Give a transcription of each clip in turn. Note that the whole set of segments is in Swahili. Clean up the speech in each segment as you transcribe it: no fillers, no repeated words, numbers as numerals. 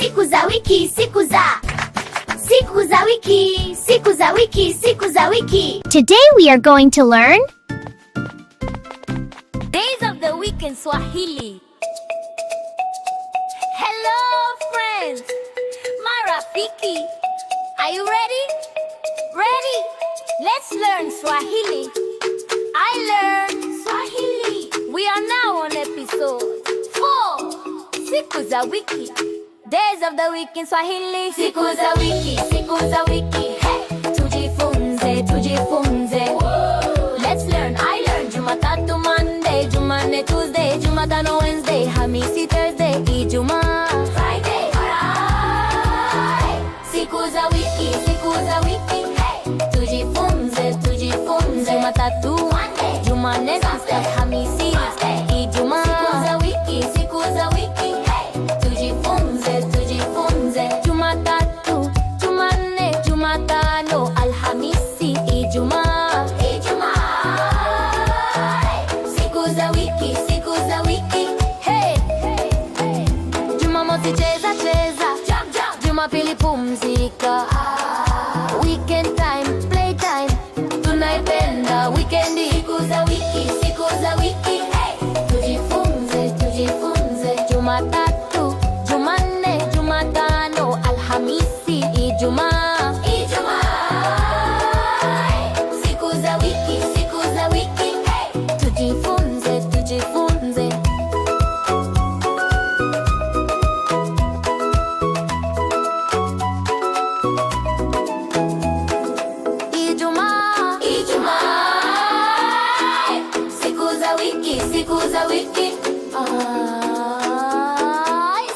Siku za wiki, siku za wiki, siku za wiki, siku za wiki. Today we are going to learn days of the week in Swahili. Hello friends, marafiki. Are you ready? Ready? Let's learn Swahili. I learned Swahili. We are now on episode 4. Siku za wiki. Days of the week in Swahili. Siku za wiki, siku za wiki. Hey, tujifunze, tujifunze. Whoa. Let's learn. I learned Jumatatu Monday, Jumanne Tuesday, Jumatano Wednesday, Hamisi Thursday, Ijumaa Friday. Alright. Siku za wiki, siku za wiki. Hey, tujifunze, tujifunze. Jumatatu Monday, Jumanne Tuesday, Hamisi Thursday, Ijumaa. Siku za wiki, siku za wiki. Hey, tujifunze, tujifunze. Jumatatu, Jumanne, Jumatano, Alhamisi, Ijumaa. Siku za wiki, siku za wiki. Hey, hey, hey. Jumamosi cheza cheza, jump jump. Jumapili pumzika. Weekend time, play time. Tunaipenda weekendi. Siku za wiki, siku za wiki. Hey, tujifunze, tujifunze. Jumatatu, Jumanne, Jumatano, Alhamisi, Ijumaa. Siku za wiki, siku za wiki. Hey, tujifunze, tujifunze. Ijumaa, siku za wiki, siku za wiki.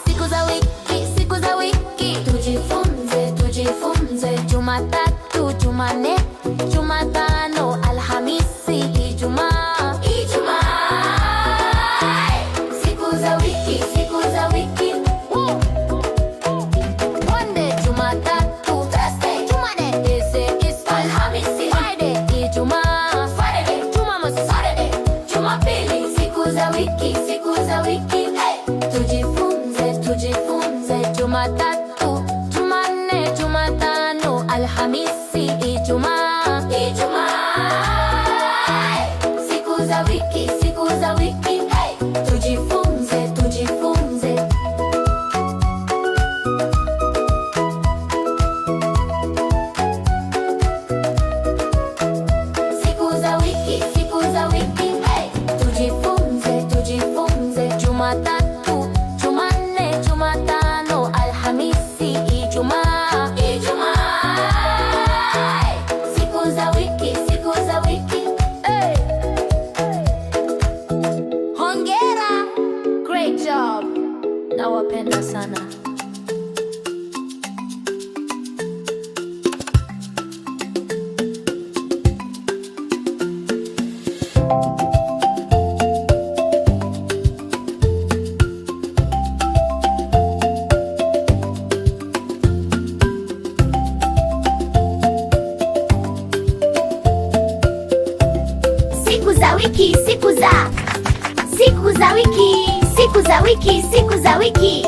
Siku za wiki, siku za wiki. Tujifunze, tujifunze. Jumatatu, Jumanne, Jumatano, Alhamisi, Ijumaa. Siku za wiki, siku za wiki. Monday, Jumatatu, Thursday, Jumanne, Alhamisi, Friday, Ijumaa. Jumamosi, Saturday, Jumapili. Siku za wiki, siku za wiki. Hey, tujifunze, tujifunze. Jumatatu, Jumanne, Jumatano, Alhamisi, Ijumaa. Siku za wiki, siku za wiki. Hey, tujifunze, tujifunze. Siku za wiki, siku za wiki. Hey, tujifunze, tujifunze. Jumatatu, Jumanne, Jumatano, Alhamisi, Ijumaa. Siku za wiki, siku za wiki. Hey. Hongera, great job. Nawapenda sana. Siku za wiki, siku za wiki, siku za wiki, siku za wiki.